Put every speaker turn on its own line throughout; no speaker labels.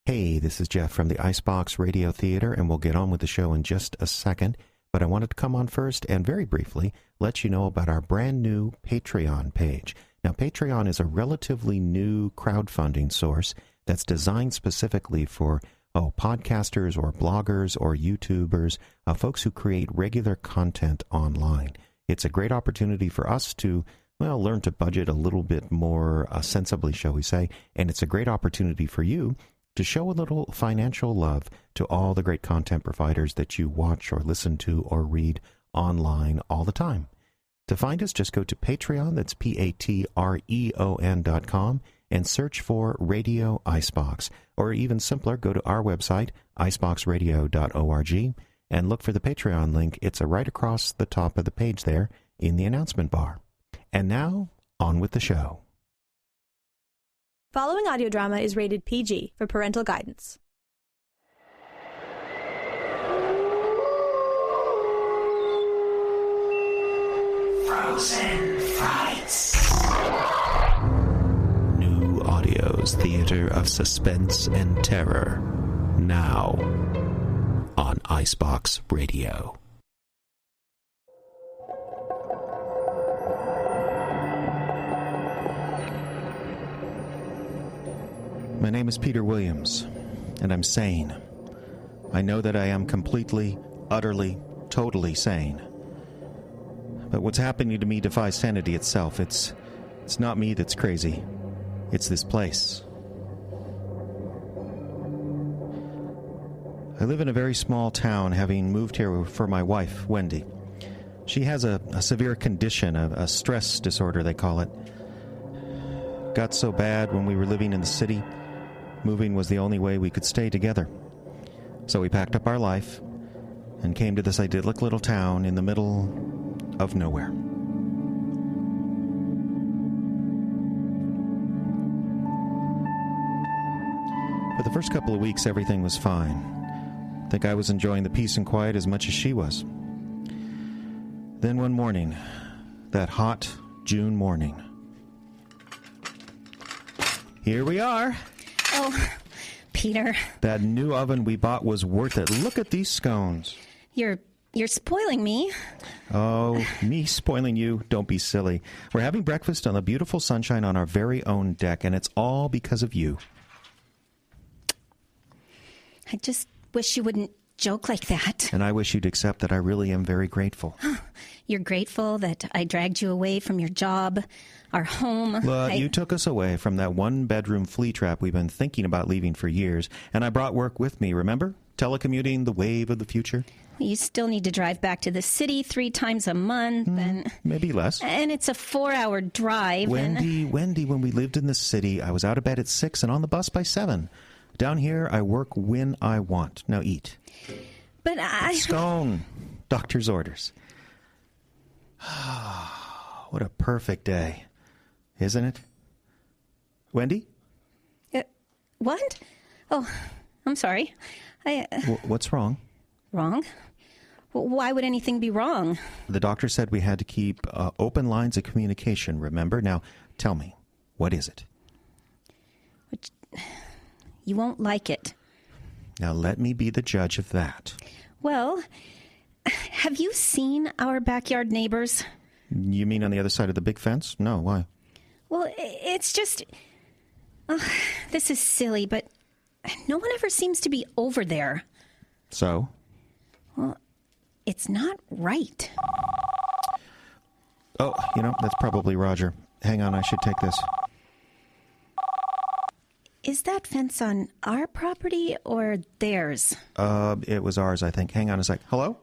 Hey, this is Jeff from the Icebox Radio Theater, and we'll get on with the show in just a second. But I wanted to come on first and very briefly let you know about our brand new Patreon page. Now, Patreon is a relatively new crowdfunding source that's designed specifically for podcasters or bloggers or YouTubers, folks who create regular content online. It's a great opportunity for us to learn to budget a little bit more sensibly, shall we say, and it's a great opportunity for you to show a little financial love to all the great content providers that you watch or listen to or read online all the time. To find us, just go to Patreon, that's patreon.com, and search for Radio Icebox. Or even simpler, go to our website, iceboxradio.org, and look for the Patreon link. It's right across the top of the page there in the announcement bar. And now, on with the show.
Following audio drama is rated PG for parental guidance.
Frozen Frights. New Audio's Theater of Suspense and Terror. Now on Icebox Radio. My name is Peter Williams, and I'm sane. I know that I am completely, utterly, totally sane. But what's happening to me defies sanity itself. It's not me that's crazy. It's this place. I live in a very small town, having moved here for my wife, Wendy. She has a severe condition, a stress disorder, they call it. Got so bad when we were living in the city. Moving was the only way we could stay together. So we packed up our life and came to this idyllic little town in the middle of nowhere. For the first couple of weeks, everything was fine. I think I was enjoying the peace and quiet as much as she was. Then one morning, that hot June morning, here we are.
Oh, Peter.
That new oven we bought was worth it. Look at these scones.
You're spoiling me.
Oh, me spoiling you? Don't be silly. We're having breakfast on the beautiful sunshine on our very own deck, and it's all because of you.
I just wish you wouldn't joke like that.
And I wish you'd accept that I really am very grateful.
You're grateful that I dragged you away from your job, our home.
Look, you took us away from that one-bedroom flea trap we've been thinking about leaving for years, and I brought work with me, remember? Telecommuting, the wave of the future.
You still need to drive back to the city 3 times a month, and
maybe less.
And it's a 4-hour drive.
Wendy, when we lived in the city, I was out of bed at 6 and on the bus by 7. Down here, I work when I want. Now eat.
But
Scone. Doctor's orders. What a perfect day, isn't it? Wendy?
What? Oh, I'm sorry.
What's wrong?
Wrong? Why would anything be wrong?
The doctor said we had to keep open lines of communication, remember? Now, tell me, what is it?
You won't like it.
Now, let me be the judge of that.
Well, have you seen our backyard neighbors?
You mean on the other side of the big fence? No, why?
Well, it's just... this is silly, but no one ever seems to be over there.
So?
Well, it's not right.
Oh, that's probably Roger. Hang on, I should take this.
Is that fence on our property or theirs?
It was ours, I think. Hang on a sec. Hello?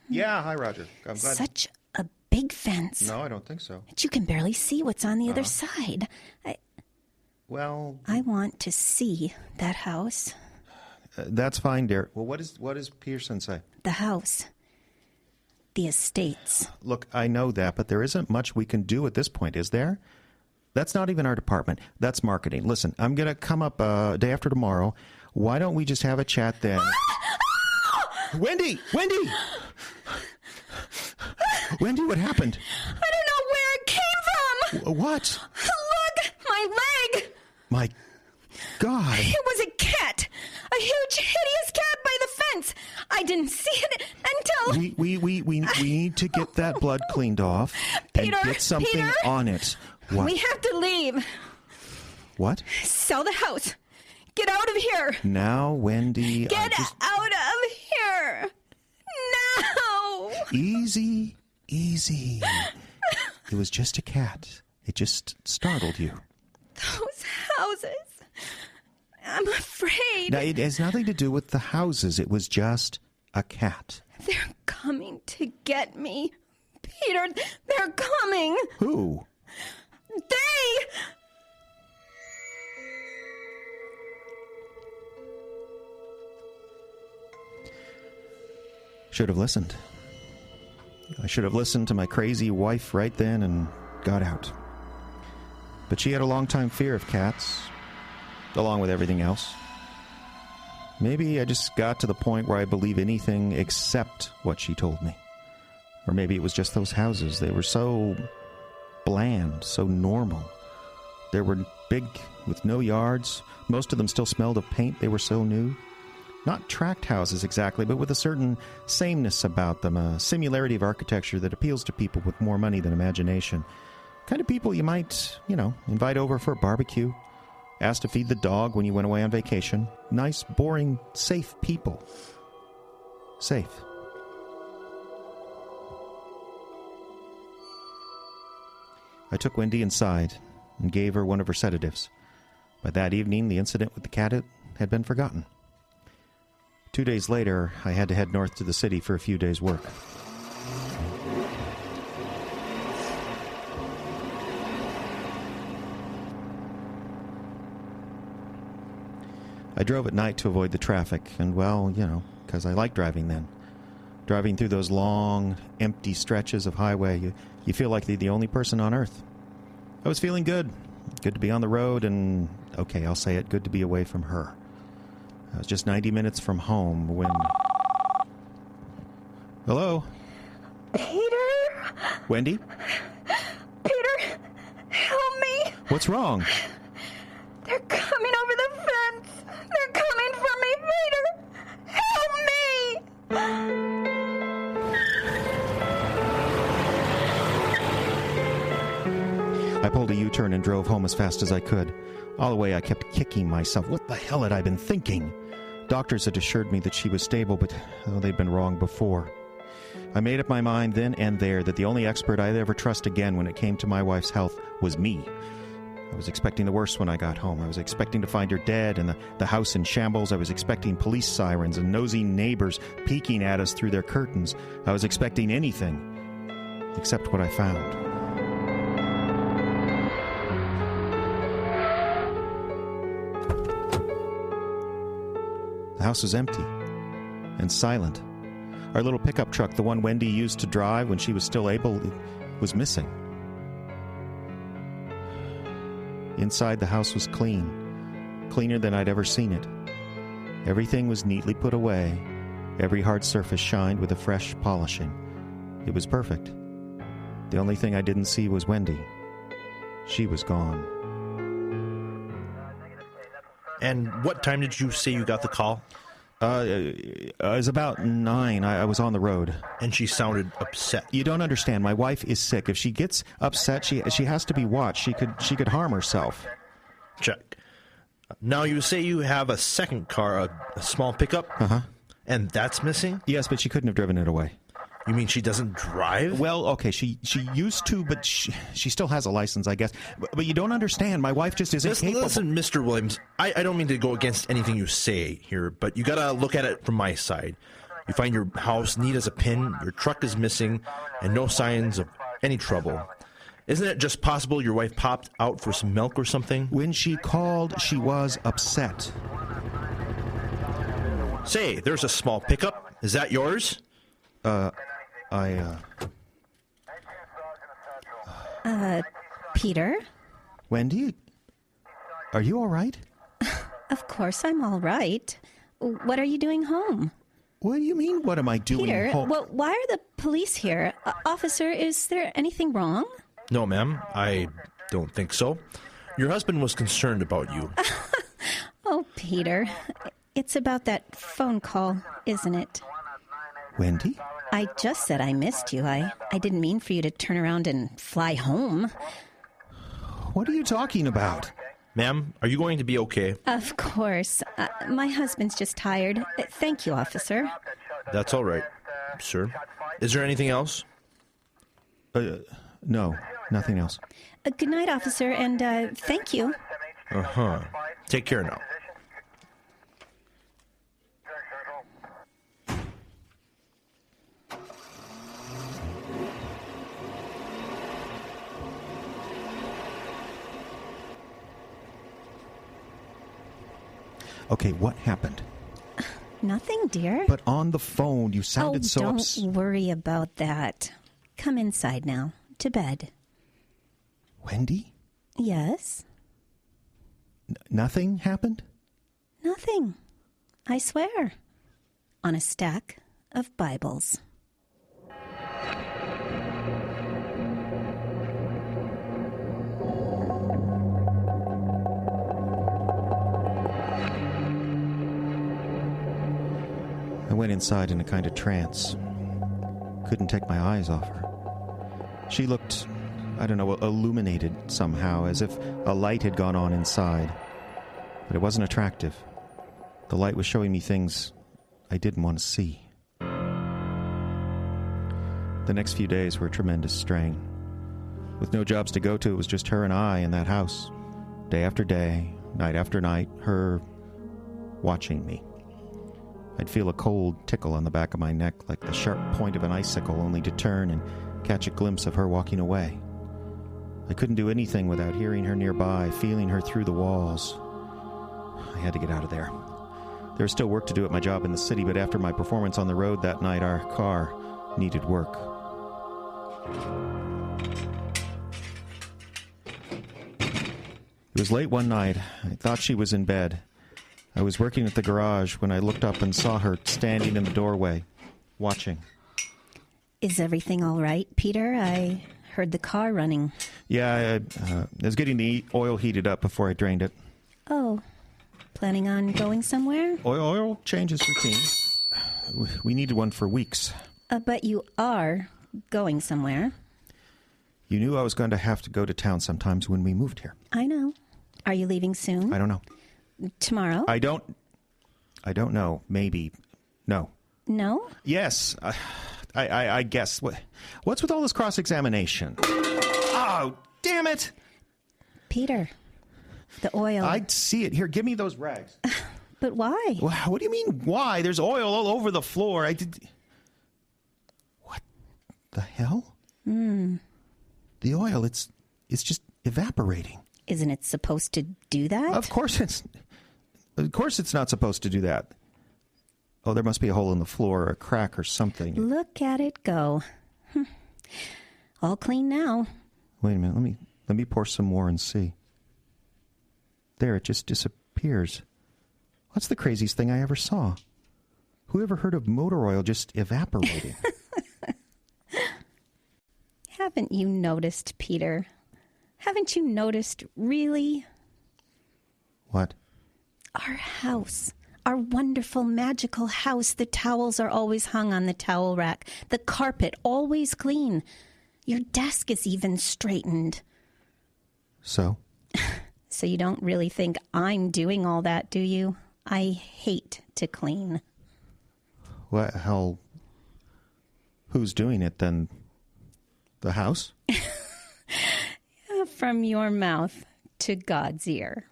Yeah, hi, Roger. I'm glad.
Such a big fence.
No, I don't think so.
But you can barely see what's on the other side. I want to see that house.
That's fine, dear. Well, what does Pearson say?
The house. The estates.
Look, I know that, but there isn't much we can do at this point, is there? That's not even our department. That's marketing. Listen, I'm going to come up day after tomorrow. Why don't we just have a chat then? Wendy! Wendy, what happened?
I don't know where it came from.
What?
Look, my leg.
My God.
It was a cat. hideous cat by the fence. I didn't see it until...
We need to get that blood cleaned off
Peter,
and get something
Peter,
on it. What?
We have to leave.
What?
Sell the house. Get out of here.
Now, Wendy...
Get out of here. Now.
Easy. It was just a cat. It just startled you.
Those houses. I'm afraid.
Now, it has nothing to do with the houses. It was just a cat.
They're coming to get me. Peter, they're coming.
Who?
They...
Should have listened. I should have listened to my crazy wife right then and got out. But she had a long-time fear of cats, along with everything else. Maybe I just got to the point where I believe anything except what she told me. Or maybe it was just those houses. They were so bland, so normal. They were big, with no yards. Most of them still smelled of paint. They were so new. Not tract houses exactly, but with a certain sameness about them, a similarity of architecture that appeals to people with more money than imagination. Kind of people you might, invite over for a barbecue, ask to feed the dog when you went away on vacation. Nice, boring, safe people. Safe. I took Wendy inside and gave her one of her sedatives. By that evening, the incident with the cat had been forgotten. 2 days later, I had to head north to the city for a few days' work. I drove at night to avoid the traffic, and because I like driving then. Driving through those long, empty stretches of highway, you feel like you're the only person on earth. I was feeling good. Good to be on the road, and, okay, I'll say it, good to be away from her. I was just 90 minutes from home when... Hello?
Peter?
Wendy?
Peter, help me.
What's wrong?
They're coming over the fence. They're coming for me, Peter. Help me.
I pulled a U-turn and drove home as fast as I could. All the way I kept kicking myself. What the hell had I been thinking? Doctors had assured me that she was stable, but they'd been wrong before. I made up my mind then and there that the only expert I'd ever trust again when it came to my wife's health was me. I was expecting the worst when I got home. I was expecting to find her dead and the house in shambles. I was expecting police sirens and nosy neighbors peeking at us through their curtains. I was expecting anything except what I found. The house was empty and silent. Our little pickup truck, the one Wendy used to drive when she was still able, was missing. Inside, the house was clean, cleaner than I'd ever seen it. Everything was neatly put away. Every hard surface shined with a fresh polishing. It was perfect. The only thing I didn't see was Wendy. She was gone.
And what time did you say you got the call?
It was about 9. I was on the road.
And she sounded upset.
You don't understand. My wife is sick. If she gets upset, she has to be watched. She could harm herself.
Check. Now you say you have a second car, a small pickup?
Uh-huh.
And that's missing?
Yes, but she couldn't have driven it away.
You mean she doesn't drive?
Well, okay, she used to, but she still has a license, I guess. But you don't understand. My wife just isn't capable.
Listen, Mr. Williams, I don't mean to go against anything you say here, but you gotta look at it from my side. You find your house neat as a pin, your truck is missing, and no signs of any trouble. Isn't it just possible your wife popped out for some milk or something?
When she called, she was upset.
Say, there's a small pickup. Is that yours?
Peter?
Wendy? Are you all right?
Of course I'm all right. What are you doing home?
What do you mean, what am I doing
Peter,
home?
well, why are the police here? Officer, is there anything wrong?
No, ma'am. I don't think so. Your husband was concerned about you.
Oh, Peter.
It's about that phone call, isn't it?
Wendy?
I just said I missed you. I didn't mean for you to turn around and fly home.
What are you talking about?
Ma'am, are you going to be okay?
Of course. My husband's just tired. Thank you, officer.
That's all right, sir. Is there anything else?
No, nothing else.
Good night, officer, and thank you.
Uh-huh. Take care now.
Okay, what happened?
Nothing, dear.
But on the phone, you sounded so
don't worry about that. Come inside now. To bed.
Wendy?
Yes?
Nothing happened?
Nothing. I swear. On a stack of Bibles.
I went inside in a kind of trance. Couldn't take my eyes off her. She looked, I don't know, illuminated somehow, as if a light had gone on inside. But it wasn't attractive. The light was showing me things I didn't want to see. The next few days were a tremendous strain. With no jobs to go to, it was just her and I in that house. Day after day, night after night, her watching me. I'd feel a cold tickle on the back of my neck, like the sharp point of an icicle, only to turn and catch a glimpse of her walking away. I couldn't do anything without hearing her nearby, feeling her through the walls. I had to get out of there. There was still work to do at my job in the city, but after my performance on the road that night, our car needed work. It was late one night. I thought she was in bed. I was working at the garage when I looked up and saw her standing in the doorway, watching.
Is everything all right, Peter? I heard the car running.
Yeah, I was getting the oil heated up before I drained it.
Oh, planning on going somewhere?
Oil change is routine. We needed one for weeks.
But you are going somewhere.
You knew I was going to have to go to town sometimes when we moved here.
I know. Are you leaving soon?
I don't know.
Tomorrow?
I don't know. Maybe. No.
No?
Yes. I guess. What's with all this cross-examination? Oh, damn it!
Peter, the oil.
I see it. Here, give me those rags.
But why?
What do you mean, why? There's oil all over the floor. What the hell? The oil, it's just evaporating.
Isn't it supposed to do that?
Of course it's not supposed to do that. Oh, there must be a hole in the floor or a crack or something.
Look at it go. All clean now.
Wait a minute. Let me pour some more and see. There, it just disappears. What's the craziest thing I ever saw? Who ever heard of motor oil just evaporating?
Haven't you noticed, Peter? Haven't you noticed, really?
What?
Our house. Our wonderful, magical house. The towels are always hung on the towel rack. The carpet always clean. Your desk is even straightened.
So?
So you don't really think I'm doing all that, do you? I hate to clean.
What hell? Who's doing it then? The house?
From your mouth to God's ear.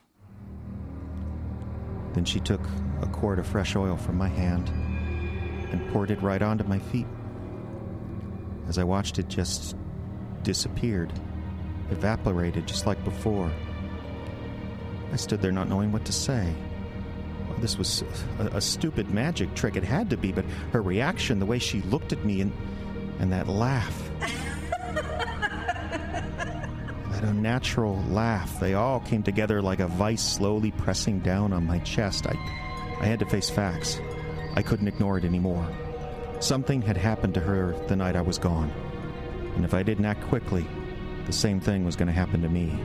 Then she took a quart of fresh oil from my hand and poured it right onto my feet. As I watched, it just disappeared, evaporated just like before. I stood there not knowing what to say. Well, this was a stupid magic trick. It had to be, but her reaction, the way she looked at me, and that laugh. That unnatural laugh. They all came together like a vice slowly pressing down on my chest. I had to face facts. I couldn't ignore it anymore. Something had happened to her the night I was gone. And if I didn't act quickly, the same thing was going to happen to me.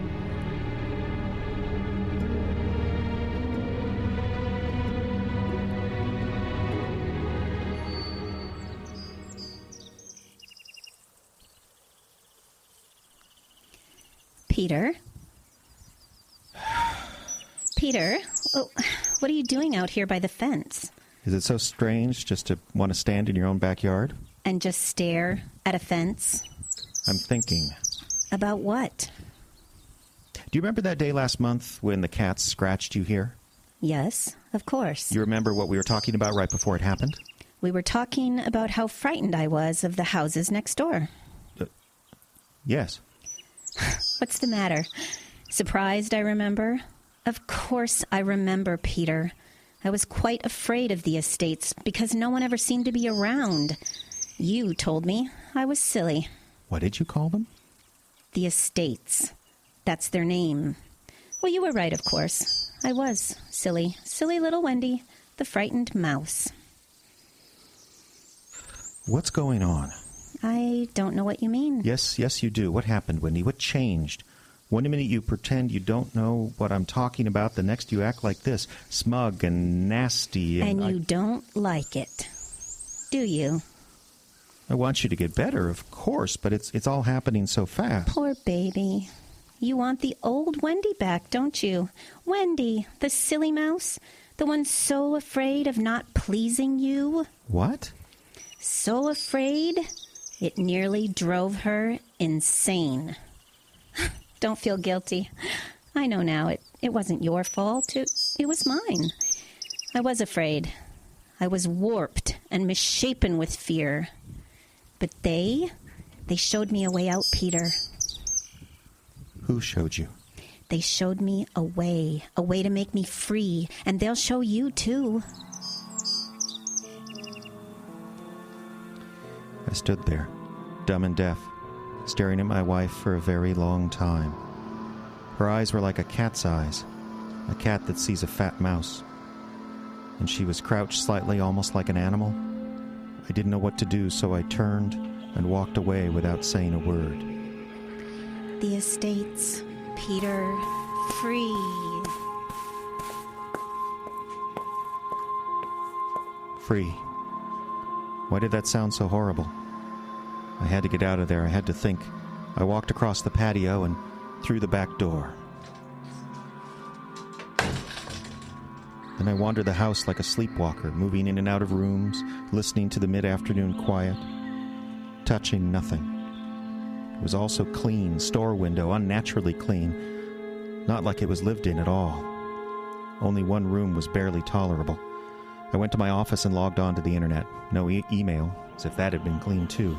Peter? Peter, what are you doing out here by the fence?
Is it so strange just to want to stand in your own backyard?
And just stare at a fence?
I'm thinking.
About what?
Do you remember that day last month when the cats scratched you here?
Yes, of course.
You remember what we were talking about right before it happened?
We were talking about how frightened I was of the houses next door.
Yes.
What's the matter? Surprised I remember? Of course I remember, Peter. I was quite afraid of the estates because no one ever seemed to be around. You told me I was silly.
What did you call them?
The estates. That's their name. Well, you were right, of course. I was silly. Silly little Wendy, the frightened mouse.
What's going on?
I don't know what you mean.
Yes, you do. What happened, Wendy? What changed? One minute you pretend you don't know what I'm talking about. The next you act like this, smug and nasty.
And you don't like it, do you?
I want you to get better, of course, but it's all happening so fast.
Poor baby. You want the old Wendy back, don't you? Wendy, the silly mouse, the one so afraid of not pleasing you.
What?
So afraid, it nearly drove her insane. Don't feel guilty. I know now it wasn't your fault. It was mine. I was afraid. I was warped and misshapen with fear. But they showed me a way out, Peter.
Who showed you?
They showed me a way to make me free, and they'll show you too.
I stood there, dumb and deaf, staring at my wife for a very long time. Her eyes were like a cat's eyes, a cat that sees a fat mouse. And she was crouched slightly, almost like an animal. I didn't know what to do, so I turned and walked away without saying a word.
The estates, Peter, free.
Free. Why did that sound so horrible? I had to get out of there. I had to think. I walked across the patio and through the back door. Then I wandered the house like a sleepwalker, moving in and out of rooms, listening to the mid-afternoon quiet, touching nothing. It was all so clean, store window, unnaturally clean, not like it was lived in at all. Only one room was barely tolerable. I went to my office and logged on to the internet. No email, as if that had been clean too.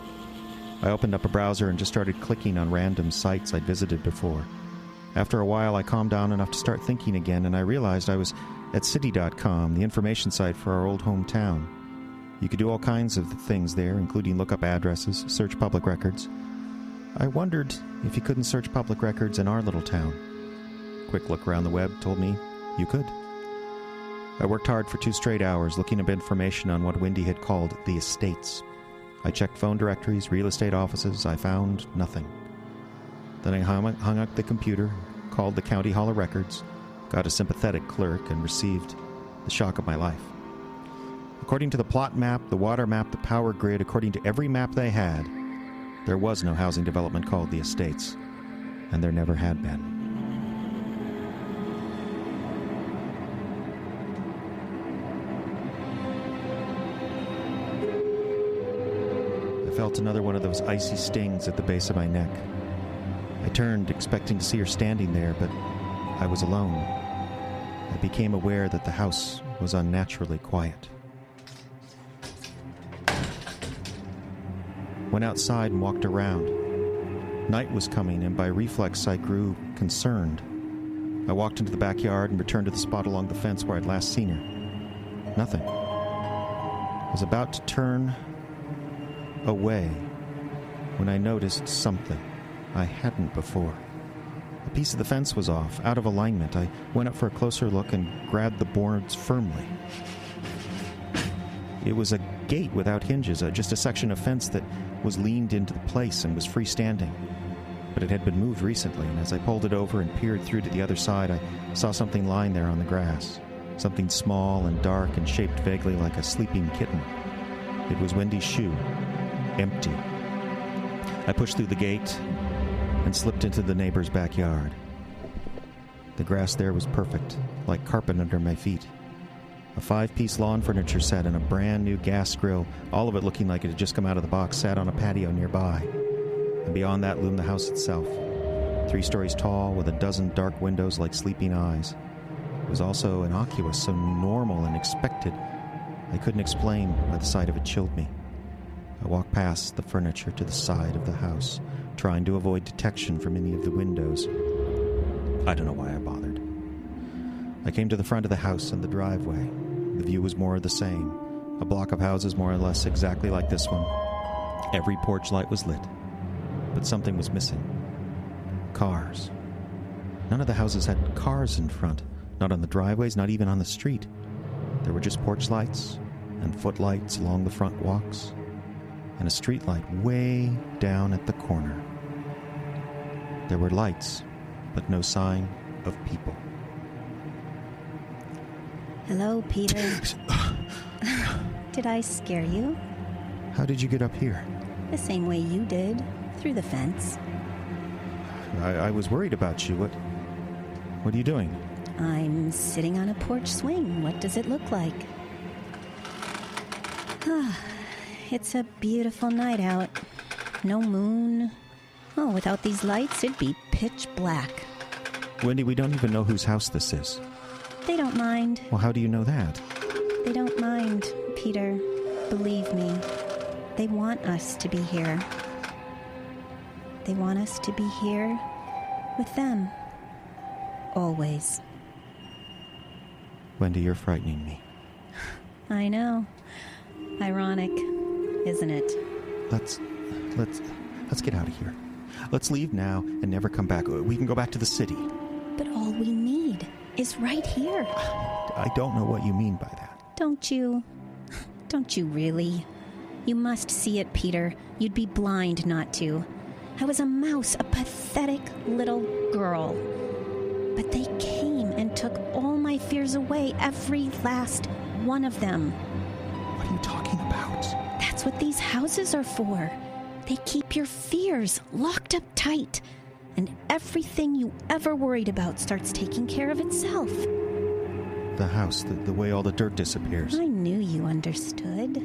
I opened up a browser and just started clicking on random sites I'd visited before. After a while, I calmed down enough to start thinking again, and I realized I was at city.com, the information site for our old hometown. You could do all kinds of things there, including look up addresses, search public records. I wondered if you couldn't search public records in our little town. Quick look around the web told me you could. I worked hard for 2 straight hours looking up information on what Wendy had called the estates. I checked phone directories, real estate offices. I found nothing. Then I hung up the computer, called the County Hall of Records, got a sympathetic clerk, and received the shock of my life. According to the plot map, the water map, the power grid, according to every map they had, there was no housing development called the estates, and there never had been. I felt another one of those icy stings at the base of my neck. I turned, expecting to see her standing there, but I was alone. I became aware that the house was unnaturally quiet. Went outside and walked around. Night was coming, and by reflex I grew concerned. I walked into the backyard and returned to the spot along the fence where I'd last seen her. Nothing. I was about to turn away when I noticed something I hadn't before. A piece of the fence was off, out of alignment. I went up for a closer look and grabbed the boards firmly. It was a gate without hinges, just a section of fence that was leaned into the place and was freestanding. But it had been moved recently, and as I pulled it over and peered through to the other side, I saw something lying there on the grass. Something small and dark and shaped vaguely like a sleeping kitten. It was Wendy's shoe. Empty. I pushed through the gate and slipped into the neighbor's backyard. The grass there was perfect, like carpet under my feet. A 5-piece lawn furniture set and a brand new gas grill, all of it looking like it had just come out of the box, sat on a patio nearby. And beyond that loomed the house itself, 3 stories tall with a dozen dark windows like sleeping eyes. It was also innocuous, so normal and expected, I couldn't explain why the sight of it chilled me. I walked past the furniture to the side of the house, trying to avoid detection from any of the windows. I don't know why I bothered. I came to the front of the house and the driveway. The view was more of the same. A block of houses more or less exactly like this one. Every porch light was lit. But something was missing. Cars. None of the houses had cars in front. Not on the driveways, not even on the street. There were just porch lights and footlights along the front walks, and a street light way down at the corner. There were lights, but no sign of people.
Hello, Peter. Did I scare you?
How did you get up here?
The same way you did, through the fence.
I was worried about you. What are you doing?
I'm sitting on a porch swing. What does it look like? It's a beautiful night out. No moon. Oh, without these lights, it'd be pitch black.
Wendy, we don't even know whose house this is.
They don't mind.
Well, how do you know that?
They don't mind, Peter. Believe me. They want us to be here. They want us to be here with them. Always.
Wendy, you're frightening me.
I know. Ironic, isn't it?
Let's get out of here. Let's leave now and never come back. We can go back to the city.
But all we need is right here.
I don't know what you mean by that.
Don't you? Don't you really? You must see it, Peter. You'd be blind not to. I was a mouse, a pathetic little girl. But they came and took all my fears away, every last one of them.
What are you talking about?
That's what these houses are for. They keep your fears locked up tight, and everything you ever worried about starts taking care of itself.
The house, the way all the dirt disappears.
I knew you understood.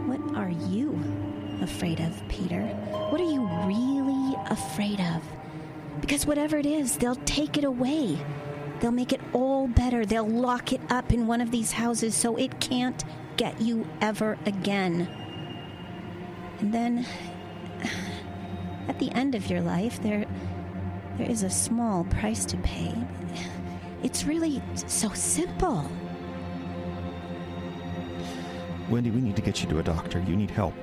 What are you afraid of, Peter? What are you really afraid of? Because whatever it is, they'll take it away. They'll make it all better. They'll lock it up in one of these houses so it can't get you ever again. And then, at the end of your life, there is a small price to pay. It's really so simple.
Wendy, we need to get you to a doctor. You need help.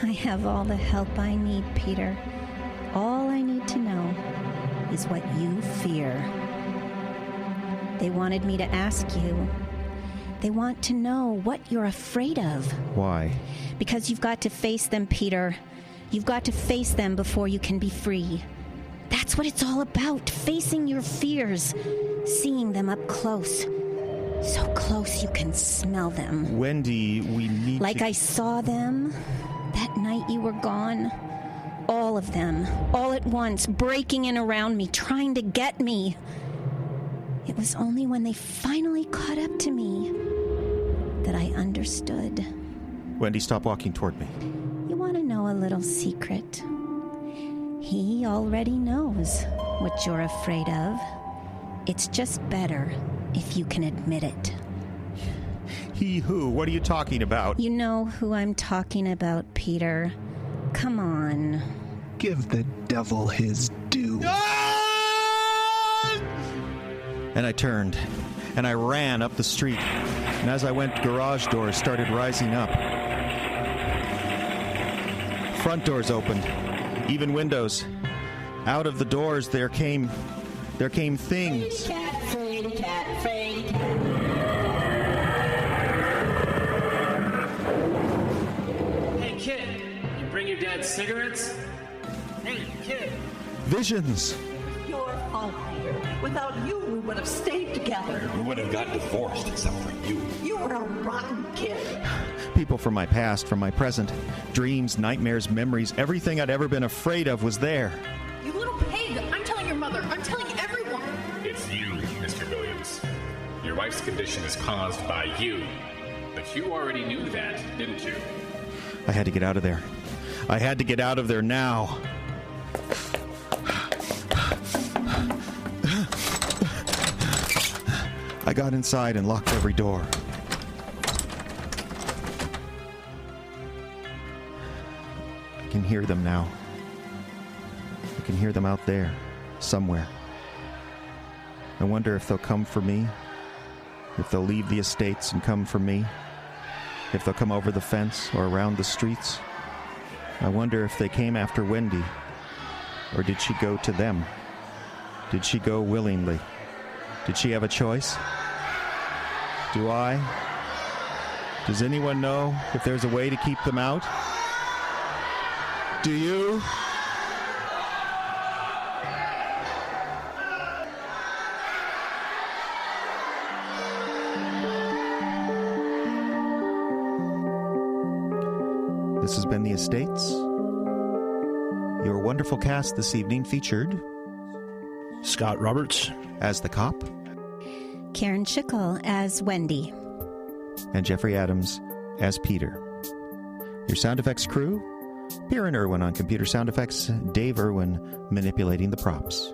I have all the help I need, Peter. All I need to know is what you fear. They wanted me to ask you. They want to know what you're afraid of.
Why?
Because you've got to face them, Peter. You've got to face them before you can be free. That's what it's all about, facing your fears, seeing them up close. So close you can smell them.
Wendy, we need
Like I saw them that night you were gone. All of them, all at once, breaking in around me, trying to get me. It was only when they finally caught up to me that I understood.
Wendy, stop walking toward me.
You want to know a little secret? He already knows what you're afraid of. It's just better if you can admit it.
He who? What are you talking about?
You know who I'm talking about, Peter. Come on.
Give the devil his due.
And I turned, and I ran up the street. And as I went, garage doors started rising up. Front doors opened, even windows. Out of the doors there came things.
Fraidy cat, fraidy cat.
Hey, kid, you bring your dad cigarettes? Hey, kid.
Visions.
Your fault, Peter. Without you, we would have stayed together.
We would have got divorced except for you.
You were a rotten kid.
people from my past, from my present. Dreams, nightmares, memories, everything I'd ever been afraid of was there.
You little pig! I'm telling your mother! I'm telling everyone!
It's you, Mr. Williams. Your wife's condition is caused by you. But you already knew that, didn't you?
I had to get out of there. I had to get out of there now. I got inside and locked every door. I can hear them now. I can hear them out there, somewhere. I wonder if they'll come for me, if they'll leave the estates and come for me, if they'll come over the fence or around the streets. I wonder if they came after Wendy, or did she go to them? Did she go willingly? Did she have a choice? Do I? Does anyone know if there's a way to keep them out? Do you? This has been The Estates. Your wonderful cast this evening featured
Scott Roberts
as the cop,
Karen Schickel as Wendy,
and Jeffrey Adams as Peter. Your sound effects crew, Pierre and Irwin on computer sound effects, Dave Irwin manipulating the props.